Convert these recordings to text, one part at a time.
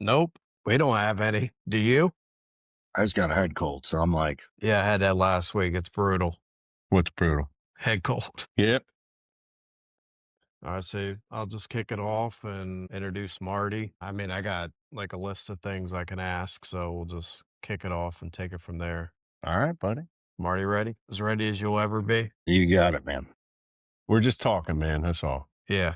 Nope, we don't have any. Do you? I just got a head cold, so I'm like, Yeah, I had that last week. It's brutal. What's brutal? Head cold. Yep. All right, so I'll just kick it off and introduce Marty. I mean, I got like a list of things I can ask, so we'll just kick it off and take it from there. All right, buddy. Marty, ready? As ready as you'll ever be? you got it, man. We're just talking, man. That's all. Yeah.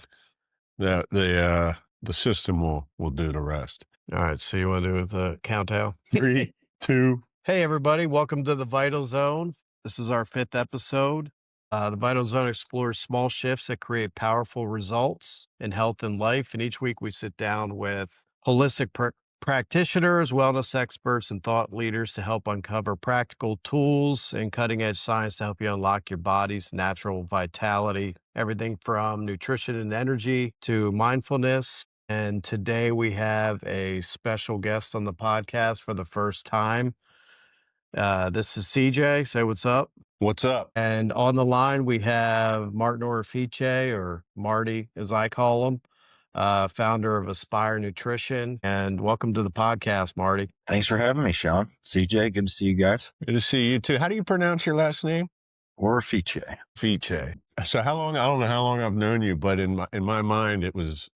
The system will do the rest. All right, so you want to do the countdown? 3, 2. Hey, everybody. Welcome to the Vital Zone. This is our 5th episode. The Vital Zone explores small shifts that create powerful results in health and life. And each week we sit down with holistic practitioners, wellness experts, and thought leaders to help uncover practical tools and cutting edge science to help you unlock your body's natural vitality. Everything from nutrition and energy to mindfulness. And today we have a special guest on the podcast for the first time. This is CJ. Say what's up. What's up? And on the line, we have Martin Orefice, or Marty, as I call him, founder of Aspire Nutrition. And welcome to the podcast, Marty. Thanks for having me, Sean. CJ, good to see you guys. Good to see you too. How do you pronounce your last name? Orefice. Fiche. So how long? I don't know how long I've known you, but in my mind, it was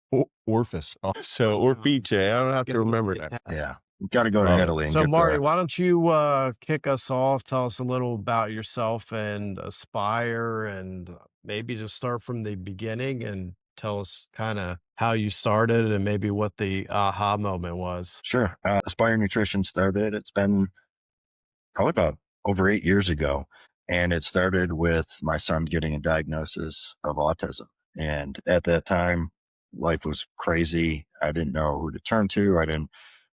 Orfice. So Orfice. I don't have to remember that. Yeah. Got to go to Italy. And So get Marty, the, why don't you kick us off? Tell us a little about yourself and Aspire, and maybe just start from the beginning and tell us kind of how you started and maybe what the aha moment was. Sure. Aspire Nutrition started. It's been probably about over 8 years ago. And it started with my son getting a diagnosis of autism. And at that time, life was crazy. I didn't know who to turn to. I didn't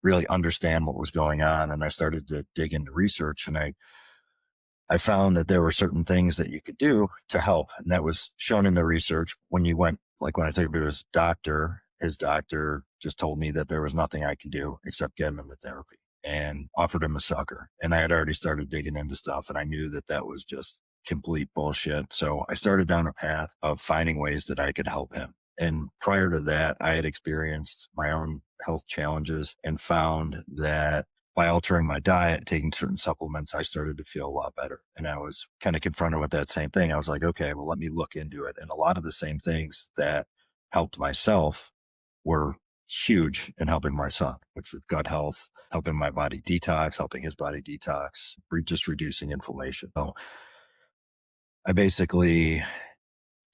really understand what was going on. And I started to dig into research, and I found that there were certain things that you could do to help. And that was shown in the research. When I took him to his doctor just told me that there was nothing I could do except get him into therapy, and offered him a sucker. And I had already started digging into stuff, and I knew that that was just complete bullshit. So I started down a path of finding ways that I could help him. And prior to that, I had experienced my own health challenges and found that by altering my diet, taking certain supplements, I started to feel a lot better. And I was kind of confronted with that same thing. I was like, okay, well, let me look into it. And a lot of the same things that helped myself were huge in helping my son, which was gut health, helping my body detox, helping his body detox, just reducing inflammation. So I basically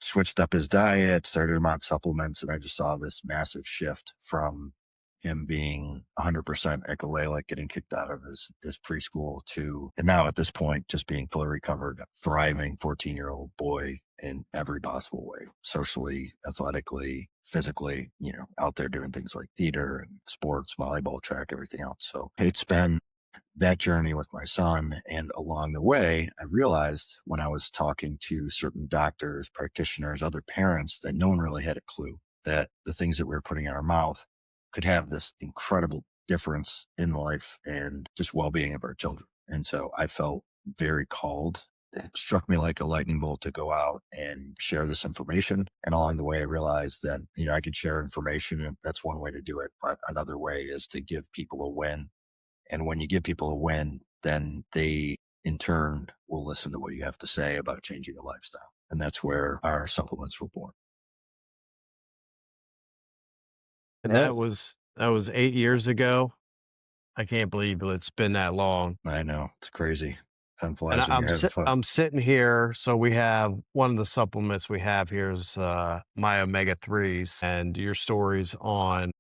switched up his diet, started him on supplements, and I just saw this massive shift from him being 100% echolalic, getting kicked out of his preschool, and now at this point, just being fully recovered, thriving 14-year-old boy in every possible way, socially, athletically, physically, out there doing things like theater and sports, volleyball, track, everything else. So it's been that journey with my son. And along the way, I realized when I was talking to certain doctors, practitioners, other parents, that no one really had a clue that the things that we were putting in our mouth could have this incredible difference in life and just well-being of our children. And so I felt very called. It struck me like a lightning bolt to go out and share this information. And along the way, I realized that, I could share information, and that's one way to do it. But another way is to give people a win. And when you give people a win, then they in turn will listen to what you have to say about changing a lifestyle. And that's where our supplements were born. And that was 8 years ago. I can't believe it's been that long. I know, it's crazy. Time flies And when you're having fun. I'm sitting here. So we have one of the supplements we have here is my omega-3s, and your story's on.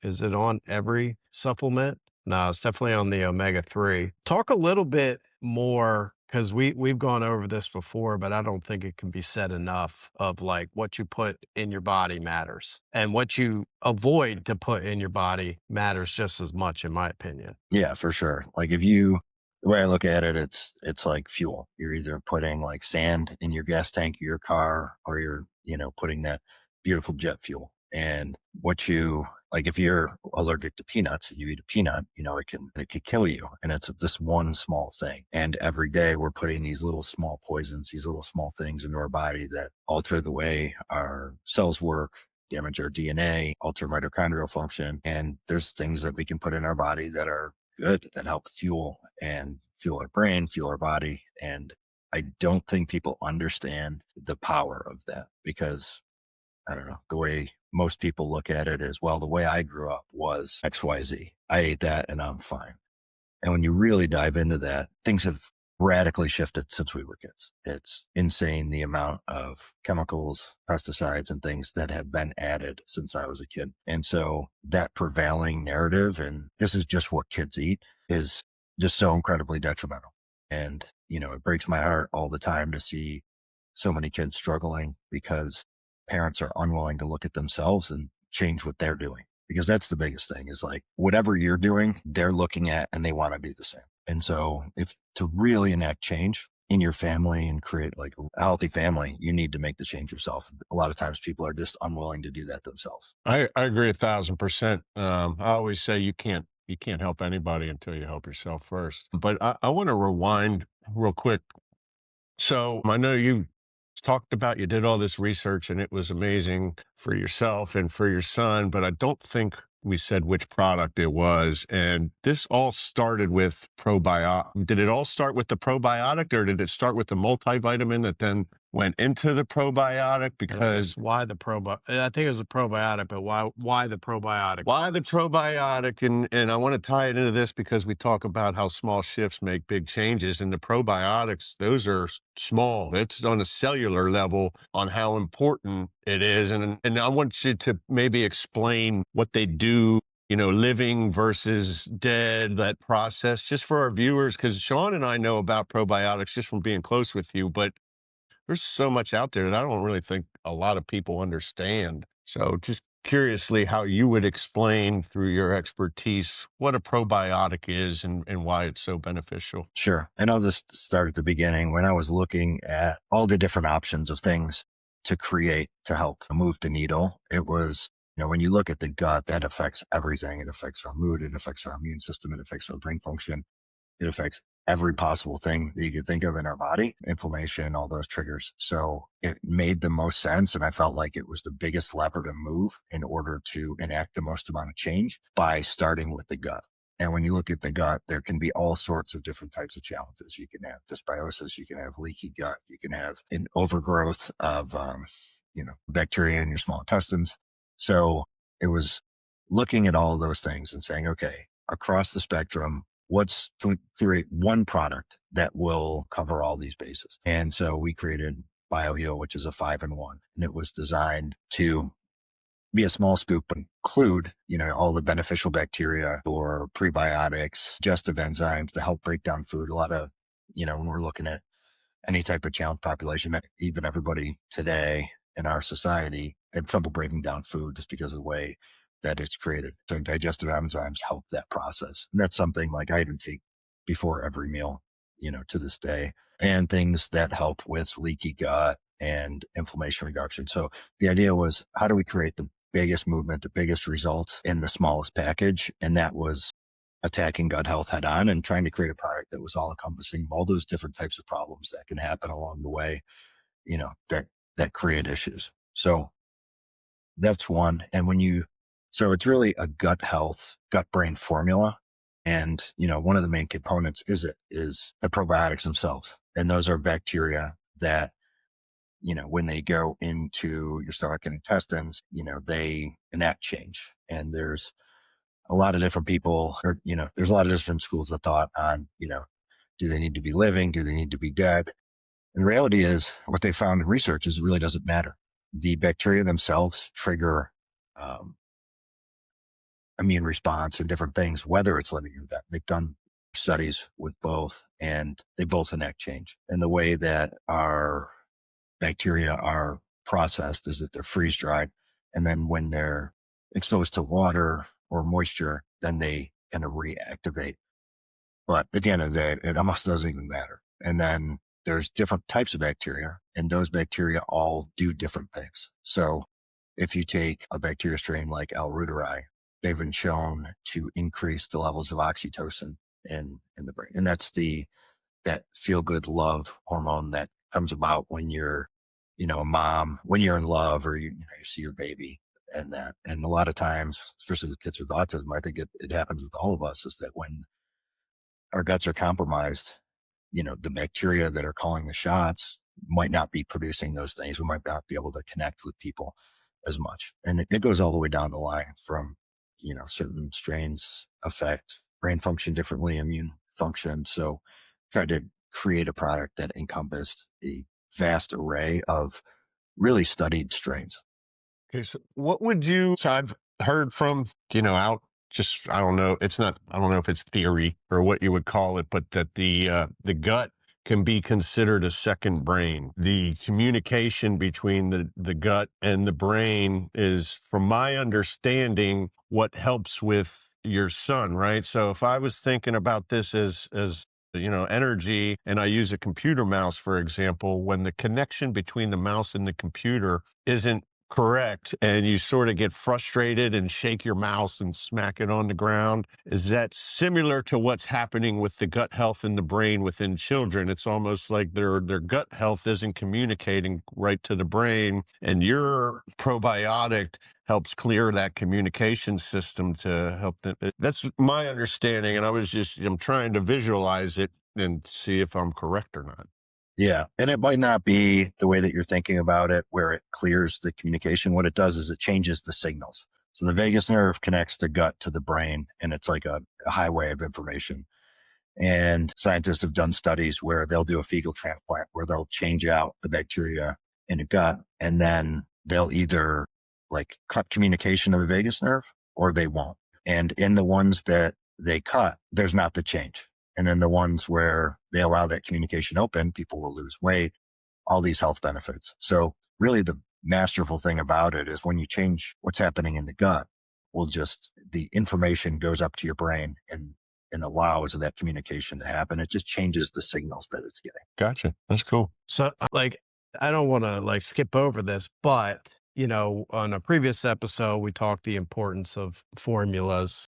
Is it on every supplement? No, it's definitely on the omega-3. Talk a little bit more, because we've gone over this before, but I don't think it can be said enough of like what you put in your body matters, and what you avoid to put in your body matters just as much, in my opinion. Yeah, for sure. Like the way I look at it, it's like fuel. You're either putting like sand in your gas tank of your car, or you're, putting that beautiful jet fuel. And if you're allergic to peanuts and you eat a peanut, it can kill you. And it's this one small thing. And every day we're putting these little small poisons, these little small things into our body that alter the way our cells work, damage our DNA, alter mitochondrial function. And there's things that we can put in our body that are good, that help fuel our brain, fuel our body. And I don't think people understand the power of that because I don't know, the way most people look at it is, well, the way I grew up was XYZ. I ate that and I'm fine. And when you really dive into that, things have radically shifted since we were kids. It's insane the amount of chemicals, pesticides, and things that have been added since I was a kid. And so that prevailing narrative, and this is just what kids eat, is just so incredibly detrimental. And, it breaks my heart all the time to see so many kids struggling because parents are unwilling to look at themselves and change what they're doing because that's the biggest thing is like whatever you're doing, they're looking at and they want to do the same. And so if to really enact change in your family and create like a healthy family, you need to make the change yourself. A lot of times people are just unwilling to do that themselves. I agree 1,000%. I always say you can't help anybody until you help yourself first. But I want to rewind real quick. So I know you talked about you did all this research and it was amazing for yourself and for your son, but I don't think we said which product it was. And this all started with probiotic. Did it all start with the probiotic or did it start with the multivitamin that then went into the probiotic? Because Why the I think it was a probiotic, but why the probiotic? why the probiotic? And I want to tie it into this because we talk about how small shifts make big changes. And the probiotics, those are small. It's on a cellular level on how important it is. And I want you to maybe explain what they do, living versus dead, that process, just for our viewers, because Sean and I know about probiotics just from being close with you, but there's so much out there that I don't really think a lot of people understand. So just curiously how you would explain through your expertise what a probiotic is and why it's so beneficial. Sure. And I'll just start at the beginning. When I was looking at all the different options of things to create to help move the needle, it was, when you look at the gut, that affects everything. It affects our mood. It affects our immune system. It affects our brain function. It affects every possible thing that you could think of in our body, inflammation, all those triggers. So it made the most sense. And I felt like it was the biggest lever to move in order to enact the most amount of change by starting with the gut. And when you look at the gut, there can be all sorts of different types of challenges. You can have dysbiosis, you can have leaky gut, you can have an overgrowth of, bacteria in your small intestines. So it was looking at all of those things and saying, okay, across the spectrum, can we create one product that will cover all these bases? And so we created BioHeal, which is a 5-in-1, and it was designed to be a small scoop, but include, all the beneficial bacteria or prebiotics, digestive enzymes to help break down food. A lot of, when we're looking at any type of challenged population, even everybody today in our society have trouble breaking down food just because of the way that it's created. So digestive enzymes help that process. And that's something like I even take before every meal, to this day, and things that help with leaky gut and inflammation reduction. So the idea was, how do we create the biggest movement, the biggest results in the smallest package? And that was attacking gut health head on and trying to create a product that was all encompassing all those different types of problems that can happen along the way, that create issues. So that's one. And so it's really a gut health, gut brain formula. And, one of the main components is the probiotics themselves. And those are bacteria that, when they go into your stomach and intestines, they enact change. And there's a lot of different people, or, there's a lot of different schools of thought on, do they need to be living? Do they need to be dead? And the reality is what they found in research is it really doesn't matter. The bacteria themselves trigger, immune response and different things, whether it's living or dead. They've done studies with both and they both enact change. And the way that our bacteria are processed is that they're freeze dried. And then when they're exposed to water or moisture, then they kind of reactivate. But at the end of the day, it almost doesn't even matter. And then there's different types of bacteria and those bacteria all do different things. So if you take a bacteria strain like L. reuteri, they've been shown to increase the levels of oxytocin in the brain. And that's that feel good love hormone that comes about when you're, a mom, when you're in love or you see your baby. and that. And a lot of times, especially with kids with autism, I think it happens with all of us, is that when our guts are compromised, the bacteria that are calling the shots might not be producing those things. We might not be able to connect with people as much. And it goes all the way down the line from, certain strains affect brain function differently, immune function. So tried to create a product that encompassed a vast array of really studied strains. Okay, so what would you? So I've heard from out just I don't know. It's not. I don't know if it's theory or what you would call it, but that the gut can be considered a second brain. The communication between the gut and the brain is, from my understanding, what helps with your son, right? So if I was thinking about this as energy, and I use a computer mouse, for example, when the connection between the mouse and the computer isn't correct, and you sort of get frustrated and shake your mouse and smack it on the ground. Is that similar to what's happening with the gut health in the brain within children? It's almost like their gut health isn't communicating right to the brain, and your probiotic helps clear that communication system to help them. That's my understanding, and I'm trying to visualize it and see if I'm correct or not. Yeah. And it might not be the way that you're thinking about it, where it clears the communication. What it does is it changes the signals. So the vagus nerve connects the gut to the brain, and it's like a highway of information. And scientists have done studies where they'll do a fecal transplant where they'll change out the bacteria in the gut, and then they'll either like cut communication of the vagus nerve or they won't. And in the ones that they cut, there's not the change. And then the ones where they allow that communication open, people will lose weight, all these health benefits. So really the masterful thing about it is when you change what's happening in the gut, the information goes up to your brain and allows that communication to happen. It just changes the signals that it's getting. Gotcha. That's cool. So, I don't want to skip over this, but on a previous episode, we talked the importance of formulas,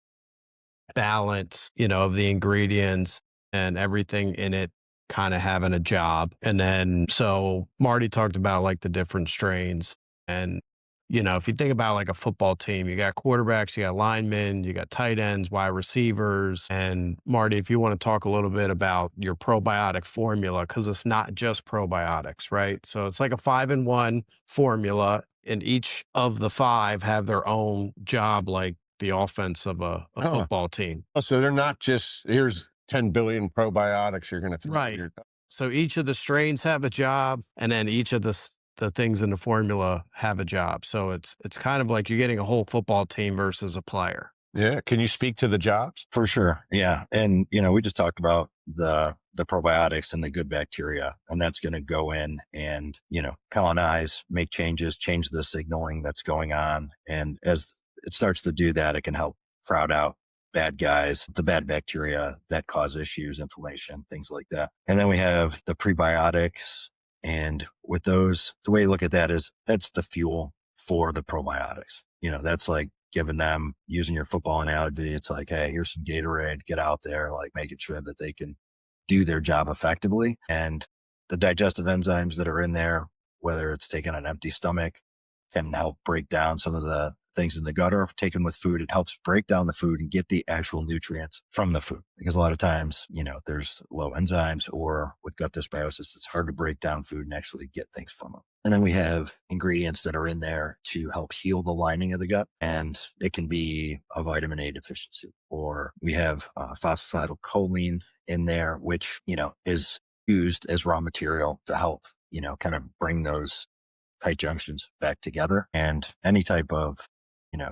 balance, of the ingredients and everything in it kind of having a job. And then, so Marty talked about the different strains. And, if you think about a football team, you got quarterbacks, you got linemen, you got tight ends, wide receivers. And Marty, if you want to talk a little bit about your probiotic formula, because it's not just probiotics, right? So it's like a 5-in-1 formula, and each of the five have their own job, like the offense of a Huh. football team. Oh, so they're not just, here's 10 billion probiotics you're going to throw Right. in your. So each of the strains have a job, and then each of the things in the formula have a job. So it's kind of like you're getting a whole football team versus a player. Yeah. Can you speak to the jobs? For sure. Yeah. And, we just talked about the probiotics and the good bacteria, and that's going to go in and, colonize, make changes, change the signaling that's going on. And as it starts to do that, it can help crowd out bad guys, the bad bacteria that cause issues, inflammation, things like that. And then we have the prebiotics. And with those, the way you look at that is that's the fuel for the probiotics. That's like giving them, using your football analogy, it's like, hey, here's some Gatorade, get out there, making sure that they can do their job effectively. And the digestive enzymes that are in there, whether it's taken on an empty stomach, can help break down some of the things in the gut, or if taken with food, it helps break down the food and get the actual nutrients from the food. Because a lot of times, there's low enzymes, or with gut dysbiosis, it's hard to break down food and actually get things from them. And then we have ingredients that are in there to help heal the lining of the gut. And it can be a vitamin A deficiency, or we have phosphatidylcholine in there, which, is used as raw material to help, kind of bring those tight junctions back together. And any type of,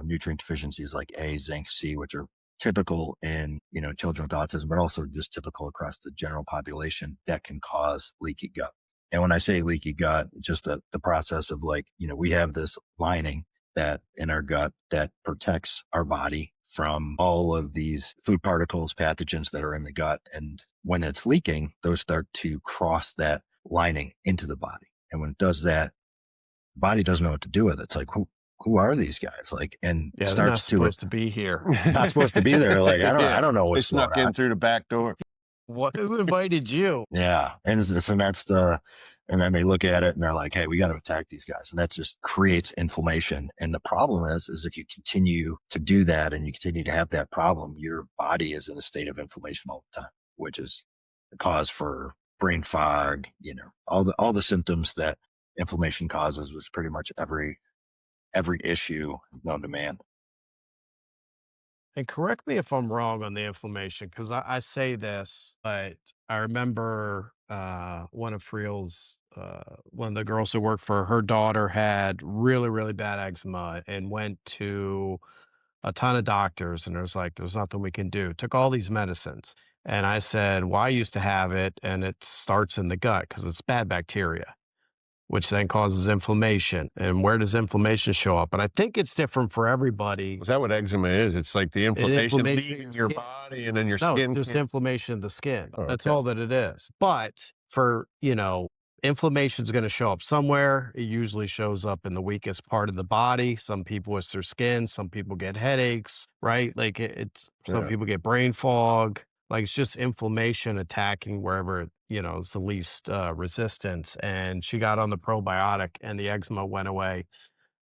nutrient deficiencies like A, zinc, C, which are typical in, children with autism, but also just typical across the general population, that can cause leaky gut. And when I say leaky gut, it's just the process of we have this lining that in our gut that protects our body from all of these food particles, pathogens that are in the gut. And when it's leaking, those start to cross that lining into the body. And when it does that, the body doesn't know what to do with it. It's like, who are these guys? And Yeah, they're not starts supposed to be here. not supposed to be there. I don't know They what's going snuck on. in through the back door. Who invited you? Yeah. And that's And then they look at it and they're like, hey, we got to attack these guys. And that just creates inflammation. And the problem is if you continue to do that and you continue to have that problem, your body is in a state of inflammation all the time, which is the cause for brain fog, all the symptoms that inflammation causes, which pretty much every issue known to man. And correct me if I'm wrong on the inflammation, because I say this, but I remember one of one of the girls who worked for her daughter had really, really bad eczema and went to a ton of doctors. And there's like, there's nothing we can do. Took all these medicines. And I said, well, I used to have it and it starts in the gut because it's bad bacteria, which then causes inflammation. And where does inflammation show up? And I think it's different for everybody. Is that what eczema is? It's like the inflammation Inflammation in leaving your your skin. body and then your No, skin just can't. inflammation of the skin. Oh, That's okay. all that it is. But for, inflammation is going to show up somewhere. It usually shows up in the weakest part of the body. Some people, it's their skin. Some people get headaches, right? Like some Yeah. people get brain fog. Like it's just inflammation attacking wherever, is the least resistance. And she got on the probiotic and the eczema went away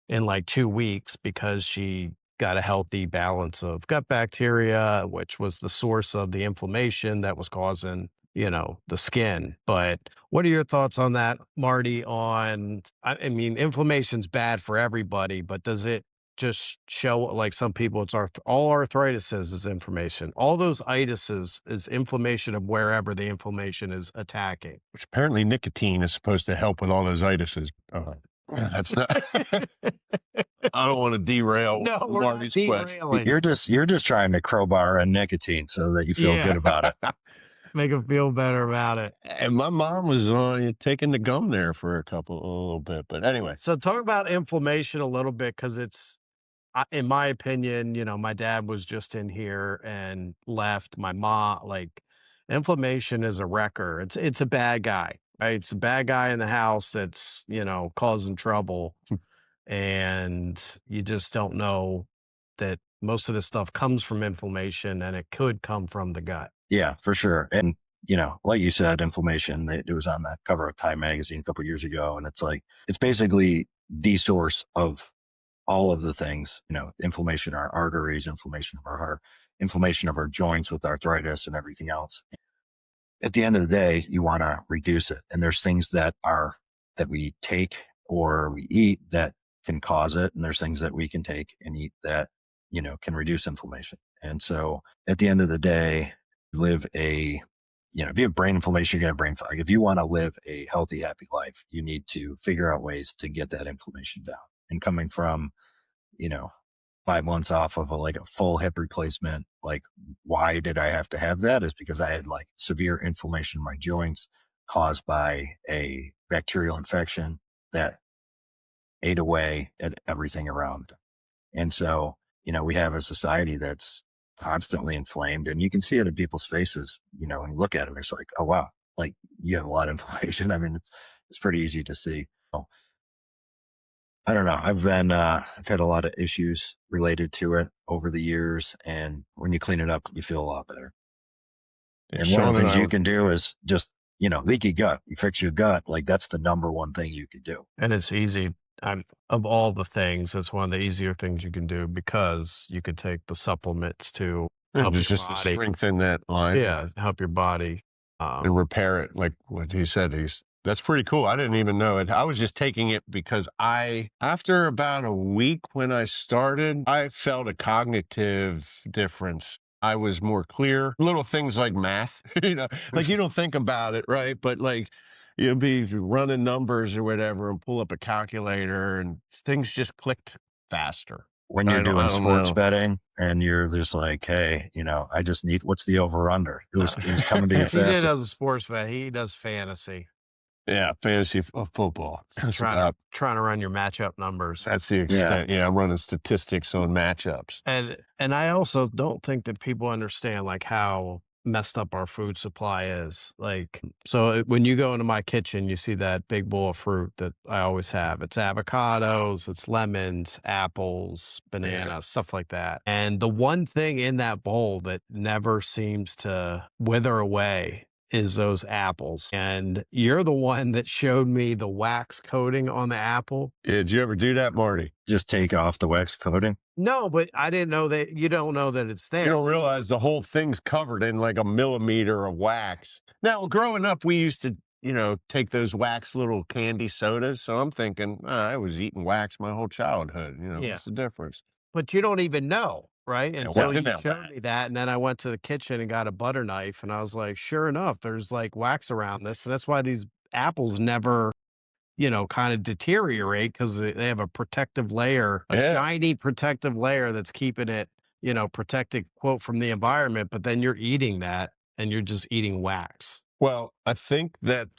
in like 2 weeks because she got a healthy balance of gut bacteria, which was the source of the inflammation that was causing, the skin. But what are your thoughts on that, Marty? I mean, inflammation's bad for everybody, but does it just show like some people it's all arthritis is inflammation. All those itises is inflammation of wherever the inflammation is attacking. Which apparently nicotine is supposed to help with all those itises. That's not. I don't want to derail No, we're not Marty's question. derailing. You're just trying to crowbar in nicotine so that you feel good about it. Make them feel better about it. And my mom was taking the gum there for a little bit, but anyway. So talk about inflammation a little bit because in my opinion, my dad was just in here and left. My mom, like, inflammation is a wrecker. It's a bad guy, right? It's a bad guy in the house that's causing trouble, and you just don't know that most of this stuff comes from inflammation, and it could come from the gut. Yeah, for sure. And, like you said, inflammation, it was on the cover of Time magazine a couple of years ago. And it's like, it's basically the source of all of the things, inflammation of our arteries, inflammation of our heart, inflammation of our joints with arthritis and everything else. At the end of the day, you want to reduce it. And there's things that we take or we eat that can cause it. And there's things that we can take and eat that, can reduce inflammation. And so at the end of the day, if you have brain inflammation, you're going to have brain fog. If you want to live a healthy, happy life, you need to figure out ways to get that inflammation down. And coming from, 5 months off of a full hip replacement, like, why did I have to have that? Is because I had like severe inflammation in my joints caused by a bacterial infection that ate away at everything around. And so, we have a society that's constantly inflamed, and you can see it in people's faces, when you look at them, it's like, oh, wow, like you have a lot of inflammation. I mean, it's pretty easy to see. So, I don't know. I've had a lot of issues related to it over the years. And when you clean it up, you feel a lot better. Yeah, And one of Sean the and things I you can do is just, leaky gut. You fix your gut. Like, that's the number one thing you could do. And it's easy. Of all the things, it's one of the easier things you can do because you could take the supplements to help your just to body. strengthen that line. Yeah, help your body. And repair it, like what he said. That's pretty cool. I didn't even know it. I was just taking it because after about a week when I started, I felt a cognitive difference. I was more clear. Little things like math, like you don't think about it, right? But like you'll be running numbers or whatever and pull up a calculator and things just clicked faster. When you're doing I don't sports know. betting and you're just like, hey, I just need, what's the over under? Who's coming to you He did fast? as a sports bet. He does fantasy. Yeah, fantasy football. That's about Trying to run your matchup numbers. That's the extent. Yeah, I'm running statistics on matchups. And I also don't think that people understand like how messed up our food supply is. Like, so when you go into my kitchen, you see that big bowl of fruit that I always have. It's avocados, it's lemons, apples, bananas, stuff like that. And the one thing in that bowl that never seems to wither away is those apples. And you're the one that showed me the wax coating on the apple. Did you ever do that, Marty? Just take off the wax coating. No, but I didn't know that. You don't know that it's there. You don't realize the whole thing's covered in like a millimeter of wax. Now, growing up, we used to, take those wax little candy sodas. So I'm thinking, I was eating wax my whole childhood. Yeah. What's the difference? But you don't even know, right? Yeah, Until what's in you that showed wax? me that. And then I went to the kitchen and got a butter knife. And I was like, sure enough, there's like wax around this. And that's why these apples never, kind of deteriorate, because they have a protective layer, a Yeah. shiny protective layer that's keeping it, protected, quote, from the environment. But then you're eating that and you're just eating wax. Well, I think that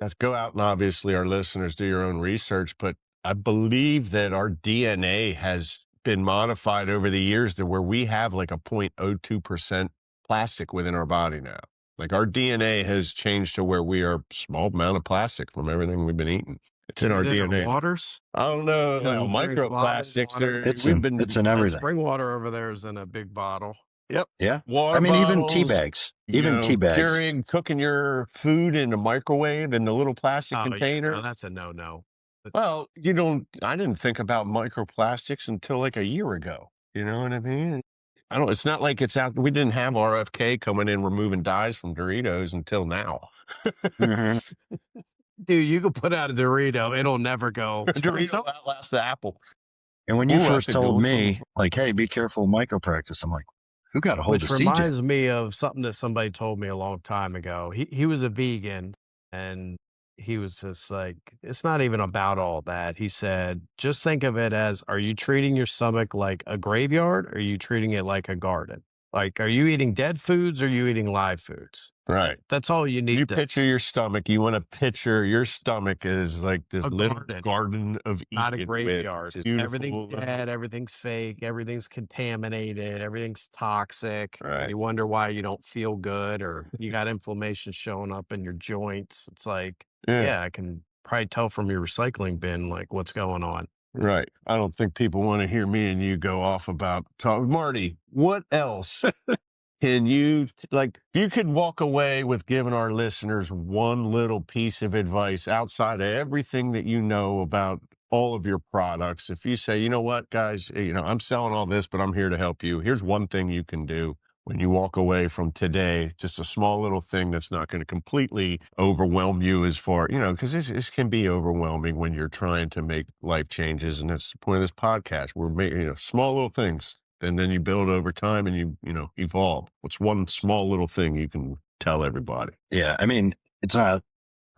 let's go out and obviously our listeners do your own research, but I believe that our DNA has been modified over the years to where we have like a 0.02% plastic within our body now. Like our DNA has changed to where we are a small amount of plastic from everything we've been eating. It's in our DNA. Waters? I don't know. Yeah, Well, drink microplastics. water. It's in everything. Spring water over there is in a big bottle. Yep. Yeah. Water I mean, even tea bottles, bags, tea bags. Carrying, cooking your food in a microwave in the little plastic container. Yeah, no, that's a no-no. Well, I didn't think about microplastics until like a year ago. You know what I mean? It's not like it's out. We didn't have RFK coming in removing dyes from Doritos until now. Mm-hmm. Dude, you could put out a Dorito. It'll never go. Dorito outlasts the apple. And when you first told me, like, hey, be careful of micropractice, I'm like, who got a hold Which of CJ? reminds me of something that somebody told me a long time ago. He was a vegan, and he was just like, it's not even about all that. He said, just think of it as, are you treating your stomach like a graveyard, or are you treating it like a garden? Like, are you eating dead foods, or are you eating live foods? Right. That's all you need. You picture your stomach. You want to picture your stomach as like this little garden of Eden, not a graveyard. Everything's beautiful. dead, everything's fake, everything's contaminated, everything's toxic. Right. You wonder why you don't feel good, or you got inflammation showing up in your joints. It's like, yeah, I can probably tell from your recycling bin, like, what's going on. Right. I don't think people want to hear me and you go off about Marty, what else can you, like, you could walk away with giving our listeners one little piece of advice outside of everything that you know about all of your products. If you say, you know what, guys, I'm selling all this, but I'm here to help you. Here's one thing you can do when you walk away from today, just a small little thing that's not going to completely overwhelm you as far, because this can be overwhelming when you're trying to make life changes. And that's the point of this podcast. We're making, small little things. And then you build over time and you evolve. What's one small little thing you can tell everybody? Yeah. I mean, it's not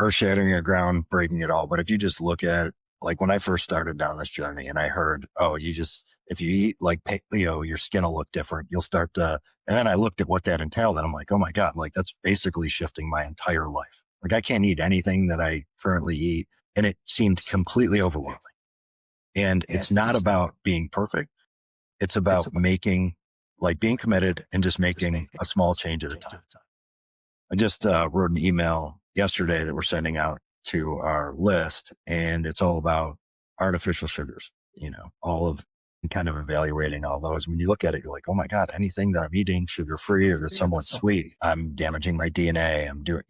earth shattering or groundbreaking at all, but if you just look at, like, when I first started down this journey and I heard, if you eat like, your skin will look different. You'll start to, and then I looked at what that entailed and I'm like, oh my God, like that's basically shifting my entire life. Like I can't eat anything that I currently eat. And it seemed completely overwhelming. And it's not about being perfect. It's about being committed and just making a small change at a time. I just wrote an email yesterday that we're sending out to our list, and it's all about artificial sugars, all of kind of evaluating all those. When you look at it, you're like, oh my God, anything that I'm eating sugar-free or that's somewhat sweet, I'm damaging my DNA. I'm doing,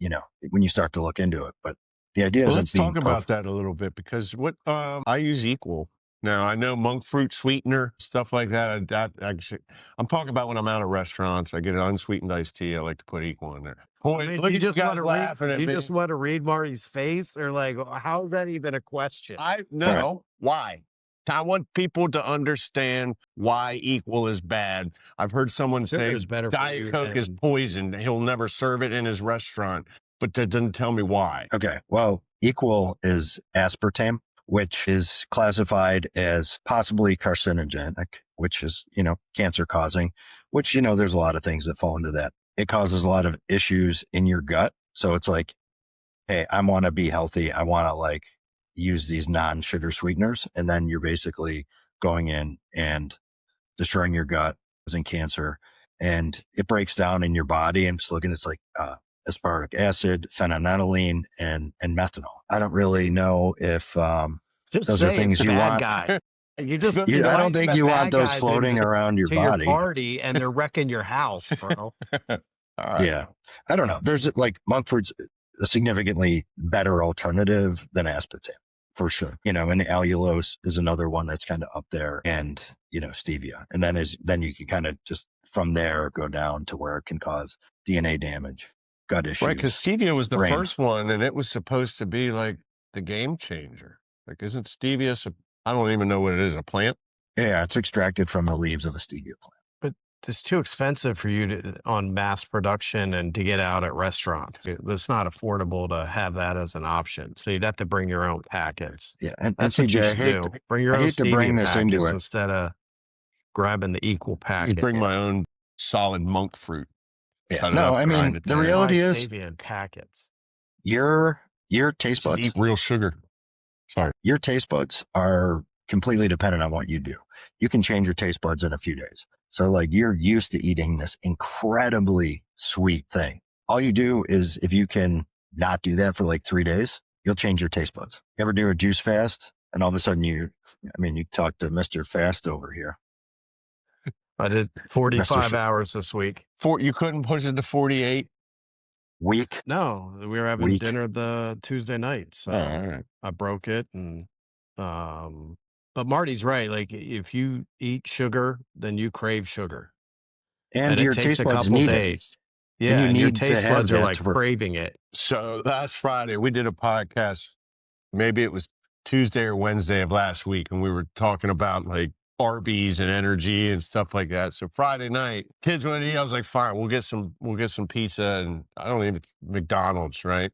when you start to look into it. But the idea is let's talk about that a little bit, because what I use Equal. Now, I know monk fruit sweetener, stuff like that. I'm talking about when I'm out at restaurants. I get an unsweetened iced tea. I like to put Equal in there. Boy, look at you guys laughing at me. You just want to read Marty's face, or like, how is that even a question? No. Why? I want people to understand why Equal is bad. I've heard someone say Diet Coke is poison. He'll never serve it in his restaurant, but that doesn't tell me why. Okay. Well, Equal is aspartame, which is classified as possibly carcinogenic, which is, cancer causing, which, there's a lot of things that fall into that. It causes a lot of issues in your gut. So it's like, hey, I want to be healthy. I want to use these non-sugar sweeteners. And then you're basically going in and destroying your gut, causing cancer, and it breaks down in your body. I'm just looking, it's like, aspartic acid, phenanyl, and methanol. I don't really know if those are things you want. Guy. You just, I don't think you want those floating around your body. Your party, and they're wrecking your house, bro. Yeah. I don't know. There's like Monkford's a significantly better alternative than aspartame for sure. And allulose is another one that's kind of up there, and, stevia. And then you can kind of just from there go down to where it can cause DNA damage, gut Right, because issues, stevia was the brain. first one, and it was supposed to be like the game changer. Like, isn't stevia, I don't even know what it is, a plant? Yeah. It's extracted from the leaves of a stevia plant. But it's too expensive for you to on mass production and to get out at restaurants. It's not affordable to have that as an option. So you'd have to bring your own packets. Yeah. And That's what you CJ, should do. Bring your I own hate to bring stevia this into packets it. instead of grabbing the equal I packet. bring my own solid monk fruit. Yeah. Cut it No, up, I grind mean, it the down. reality Why is stevia in packets? your taste Just buds, eat real sugar. Sorry. your taste buds are completely dependent on what you do. You can change your taste buds in a few days. So like you're used to eating this incredibly sweet thing. All you do is if you can not do that for like 3 days, you'll change your taste buds. You ever do a juice fast and all of a sudden you talk to Mr. Fast over here. I did 45 hours this week. You couldn't push it to 48? Week. No, we were having Week. dinner the Tuesday night. So all right. I broke it and but Marty's right. Like if you eat sugar, then you crave sugar. And it your takes taste a buds couple need it. days. And Yeah, you and your need to taste have buds are that like for- craving it. So last Friday, we did a podcast. Maybe it was Tuesday or Wednesday of last week, and we were talking about like Arby's and energy and stuff like that. So Friday night, kids wanted to eat. I was like, fine, we'll get some pizza, and I don't need McDonald's, right?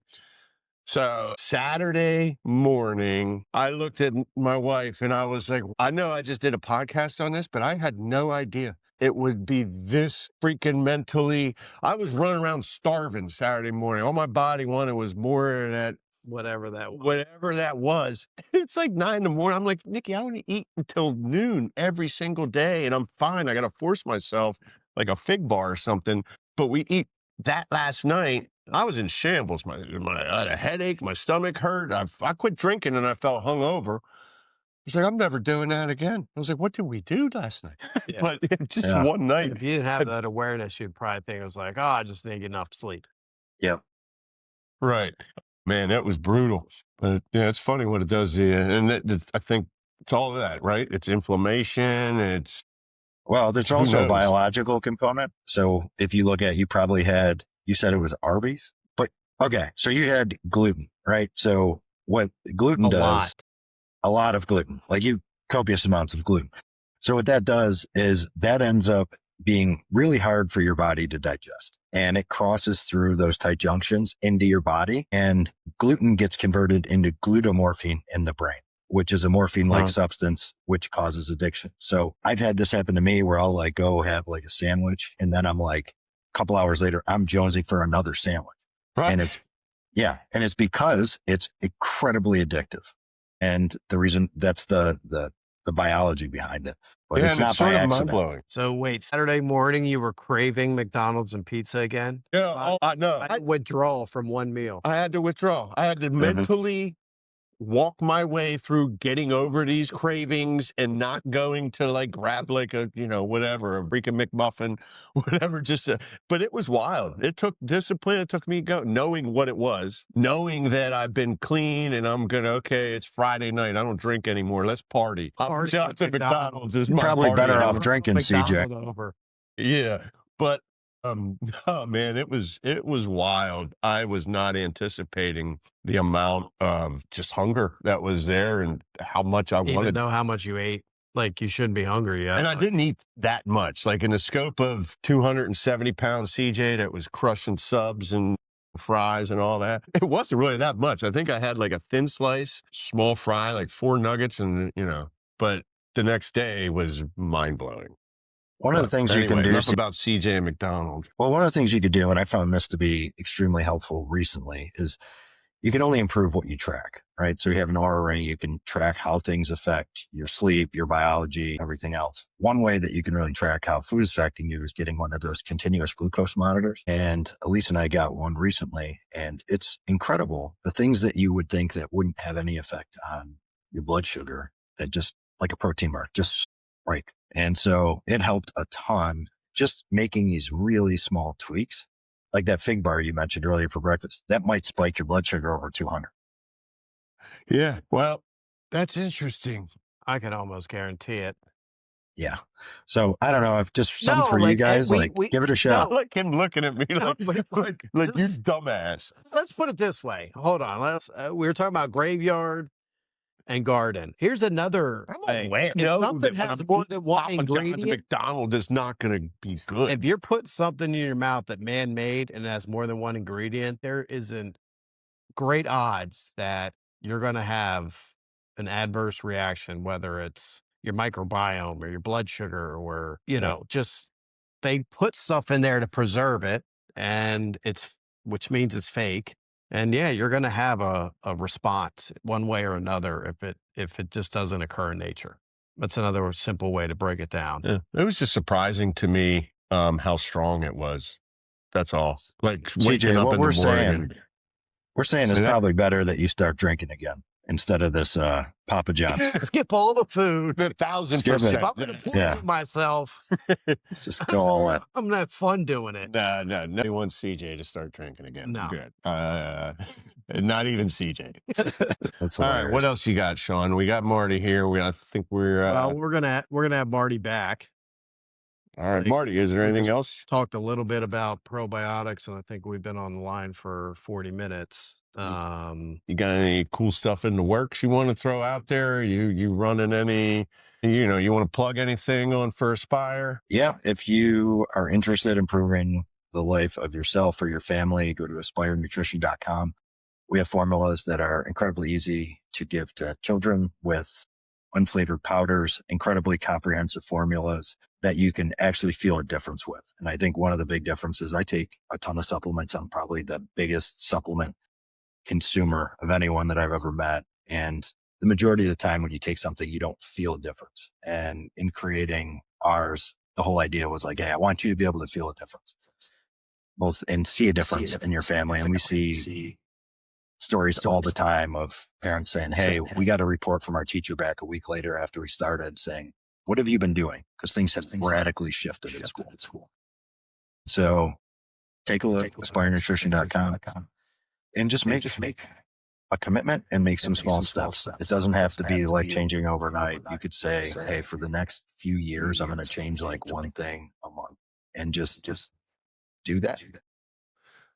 So Saturday morning, I looked at my wife and I was like, I know I just did a podcast on this, but I had no idea it would be this freaking mentally. I was running around starving Saturday morning. All my body wanted was more of that, whatever that was. It's like 9 in the morning. I'm like, Nikki, I don't eat until noon every single day, and I'm fine. I got to force myself like a fig bar or something. But we eat that last night. I was in shambles. I had a headache. My stomach hurt. I quit drinking and I felt hungover. I was like, I'm never doing that again. I was like, what did we do last night? Yeah. But just one night. If you didn't have that awareness, you'd probably think it was like, oh, I just didn't get enough sleep. Yep. Right. Man, that was brutal. But yeah, it's funny what it does to you. And I think it's all of that, right? It's inflammation. Well, there's Who also a knows? biological component. So if you look at, you said it was Arby's, but okay. So you had gluten, right? So what gluten does, a lot of gluten, like copious amounts of gluten. So what that does is that ends up being really hard for your body to digest, and it crosses through those tight junctions into your body, and gluten gets converted into glutamorphine in the brain, which is a morphine-like substance, which causes addiction. So I've had this happen to me where I'll like go have like a sandwich, and then I'm like a couple hours later, I'm jonesing for another sandwich. Right. And it's because it's incredibly addictive. And the reason that's the biology behind it, but it's not by accident. Mind-blowing. So wait, Saturday morning you were craving McDonald's and pizza again? Yeah, I withdrawal from one meal. I had to withdraw. I had to mentally walk my way through getting over these cravings and not going to like grab like a, whatever, a freaking McMuffin, whatever, but it was wild. It took discipline. It took me knowing what it was, knowing that I've been clean and I'm okay, it's Friday night. I don't drink anymore. Let's party. Party I'm at to McDonald's is my Probably party better hour. off drinking, CJ. McDonald's over. Yeah. But oh man, it was wild. I was not anticipating the amount of just hunger that was there and how much I Even wanted. know how much you ate. Like you shouldn't be hungry yet. And I didn't eat that much. Like in the scope of 270 pounds CJ that was crushing subs and fries and all that, it wasn't really that much. I think I had like a thin slice, small fry, like 4 nuggets, and but the next day was mind blowing. One of the things you can do enough about CJ and McDonald's. Well, one of the things you could do, and I found this to be extremely helpful recently, is you can only improve what you track, right? So you have an Oura ring, you can track how things affect your sleep, your biology, everything else. One way that you can really track how food is affecting you is getting one of those continuous glucose monitors. And Elise and I got one recently, and it's incredible. The things that you would think that wouldn't have any effect on your blood sugar, that just like a protein bar, just spike. And so it helped a ton, just making these really small tweaks like that fig bar you mentioned earlier for breakfast, that might spike your blood sugar over 200. Yeah. Well, that's interesting. I can almost guarantee it. Yeah. So I don't know if just something No, for you like guys, we like give it a shot. no, Like him looking at me no, like, like you just dumbass. let's put it this way. Hold on. We were talking about graveyard and garden. Here's another I'm way. aware. If Know something that when has I'm more eating than one Papa John's and ingredient, McDonald's is not going to be good. if you're putting something in your mouth that man-made and has more than one ingredient, there isn't great odds that you're going to have an adverse reaction, whether it's your microbiome or your blood sugar or, just they put stuff in there to preserve it and which means it's fake. And yeah, you're going to have a response one way or another if it just doesn't occur in nature. That's another simple way to break it down. Yeah. It was just surprising to me how strong it was. That's all. Like waking CJ, up what in the we're morning saying, and we're saying it's say that. probably better that you start drinking again instead of this Papa John's. Skip all the food. 1,000%. If I'm going to poison myself, Let's just go all in. I'm going to have fun doing it. No, nobody wants CJ to start drinking again. No. Good. Not even CJ. That's All right, hilarious. what else you got, Sean? We got Marty here. I think we're Well, we're gonna have Marty back. all right. like, Marty, is there we anything just else? Talked a little bit about probiotics, and I think we've been on the line for 40 minutes. You got any cool stuff in the works you want to throw out there? You running any, you want to plug anything on for Aspire? Yeah. If you are interested in improving the life of yourself or your family, go to aspirenutrition.com. We have formulas that are incredibly easy to give to children with unflavored powders, incredibly comprehensive formulas that you can actually feel a difference with. And I think one of the big differences, I take a ton of supplements. I'm probably the biggest supplement consumer of anyone that I've ever met. And the majority of the time when you take something, you don't feel a difference. And in creating ours, the whole idea was like, hey, I want you to be able to feel a difference, both and see a difference in your family. And we see stories all the time of parents saying, hey, we got a report from our teacher back a week later after we started saying, what have you been doing? Because things have radically shifted at school. So take a look, aspirenutrition.com, and just make a commitment and make some small steps. It doesn't have to be life-changing overnight. You could say, hey, for the next few years, I'm going to change like one thing a month and just do that.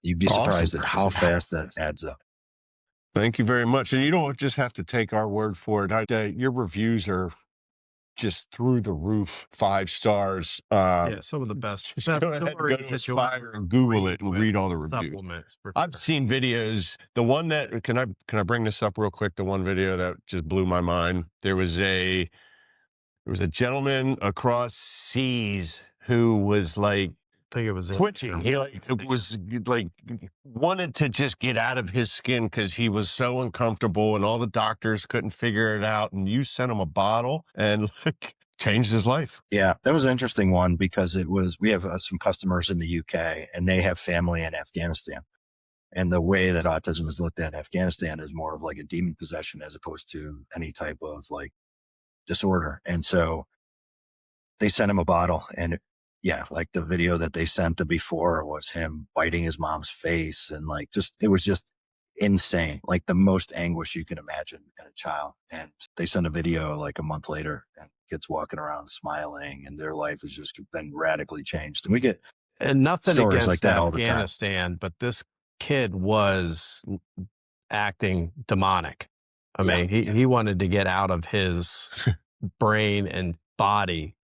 You'd be surprised at how fast that adds up. Thank you very much. And you don't just have to take our word for it. Your reviews are just through the roof, 5 stars. Yeah, some of the best. Just go ahead and go to Aspire and Google it and read all the reviews. Supplements. I've seen videos. The one that can I bring this up real quick? The one video that just blew my mind. There was a gentleman across seas who was like I think it was twitching. He was like wanted to just get out of his skin because he was so uncomfortable, and all the doctors couldn't figure it out. And you sent him a bottle and like changed his life. Yeah, that was an interesting one because we have some customers in the UK and they have family in Afghanistan. And the way that autism is looked at in Afghanistan is more of like a demon possession as opposed to any type of like disorder. And so they sent him a bottle, and yeah, like the video that they sent the before was him biting his mom's face, and like it was just insane, like the most anguish you can imagine in a child. And they sent a video like a month later, and kids walking around smiling, and their life has just been radically changed. And we get nothing stories against like that all the time. Afghanistan, but this kid was acting demonic. I mean, he wanted to get out of his brain and body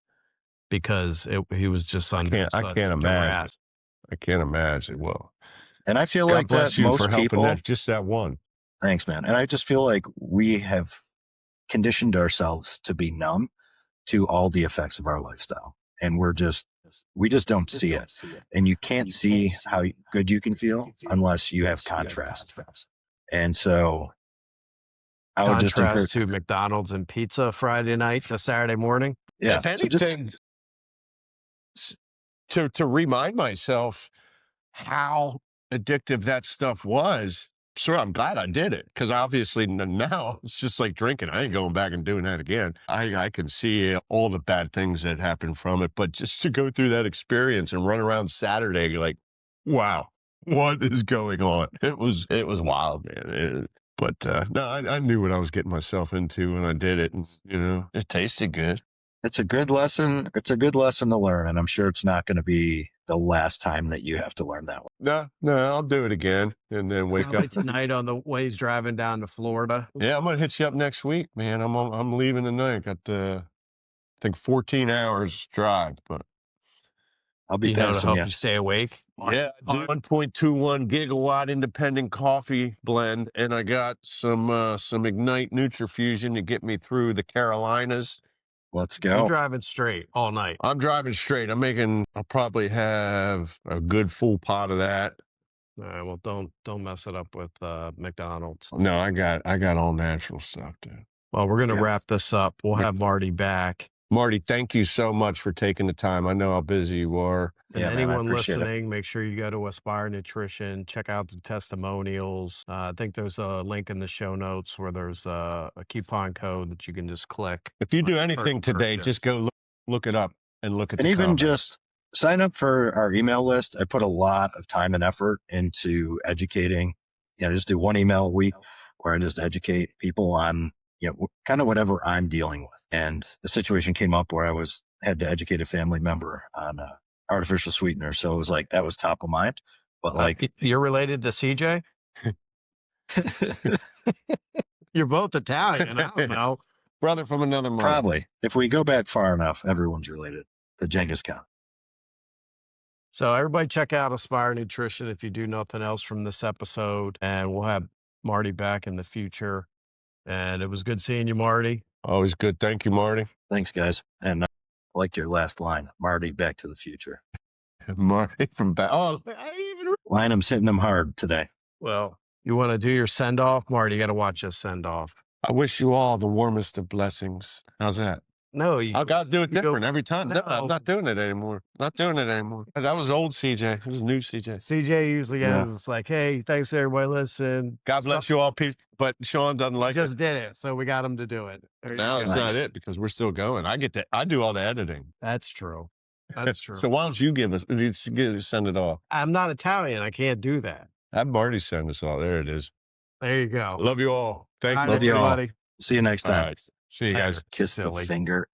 because he was just under. I can't imagine. I can't imagine. Well, and I feel God like bless that you most for helping people, just that one. Thanks, man. And I just feel like we have conditioned ourselves to be numb to all the effects of our lifestyle, and we just don't see it. And you can't see how good you can feel unless you have contrast. And so I would just encourage to McDonald's and pizza Friday night to Saturday morning. Yeah. If anything, to remind myself how addictive that stuff was. So I'm glad I did it, because obviously now it's just like drinking. I ain't going back and doing that again. I can see all the bad things that happen from it, but just to go through that experience and run around Saturday, like, wow. what is going on? It was wild, man. No, I knew what I was getting myself into when I did it, and it tasted good. It's a good lesson. It's a good lesson to learn, and I'm sure it's not going to be the last time that you have to learn that one. No, I'll do it again, and then wake Probably up tonight on the way he's driving down to Florida. Yeah, I'm gonna hit you up next week, man. I'm leaving tonight. Got I think 14 hours drive, but I'll be To passing help you. you stay awake. yeah, I do 1.21 gigawatt independent coffee blend, and I got some Ignite Nutrifusion to get me through the Carolinas. Let's You're go. driving straight all night. I'm driving straight. I'll probably have a good full pot of that. All right, well, don't mess it up with McDonald's. No, I got all natural stuff, dude. Well, we're Let's gonna go. wrap this up. We'll have Marty back. Marty, thank you so much for taking the time. I know how busy you are. And Yeah, man, I anyone appreciate it. listening, make sure you go to Aspire Nutrition, check out the testimonials. I think there's a link in the show notes where there's a coupon code that you can just click. If you do for anything today, purchase. just go look it up and look at And the even comments. just sign up for our email list. I put a lot of time and effort into educating. Just do one email a week where I just educate people on kind of whatever I'm dealing with. And the situation came up where I had to educate a family member on artificial sweetener. So it was like, that was top of mind. But like, you're related to CJ? You're both Italian. I don't know. Brother from another mother. probably if we go back far enough, everyone's related to Genghis Khan. So everybody check out Aspire Nutrition if you do nothing else from this episode. And we'll have Marty back in the future. And it was good seeing you, Marty. Always good. Thank you, Marty. Thanks, guys. And I like your last line, Marty, Back to the Future. Marty from back. Oh, I didn't even. Lynham's hitting them hard today. Well, you want to do your send off, Marty? You got to watch us send off. I wish you all the warmest of blessings. How's that? No, I got to do it different every time. No, I'm No. not doing it anymore. Not doing it anymore. That was old CJ. It was new CJ. CJ usually Yeah. ends. It's like, hey, thanks everybody. Listen, God bless you all, Pete. But Sean doesn't like just did it, so we got him to do it. There you Now go. it's not it because we're still going. I do all the editing. That's true. That's true. So why don't you send it off? I'm not Italian. I can't do that. Have Marty send us all. There it is. There you go. Love you all. Thank All you. right, Love you all. everybody. See you next All time. right. See you guys. Kiss Silly. the finger.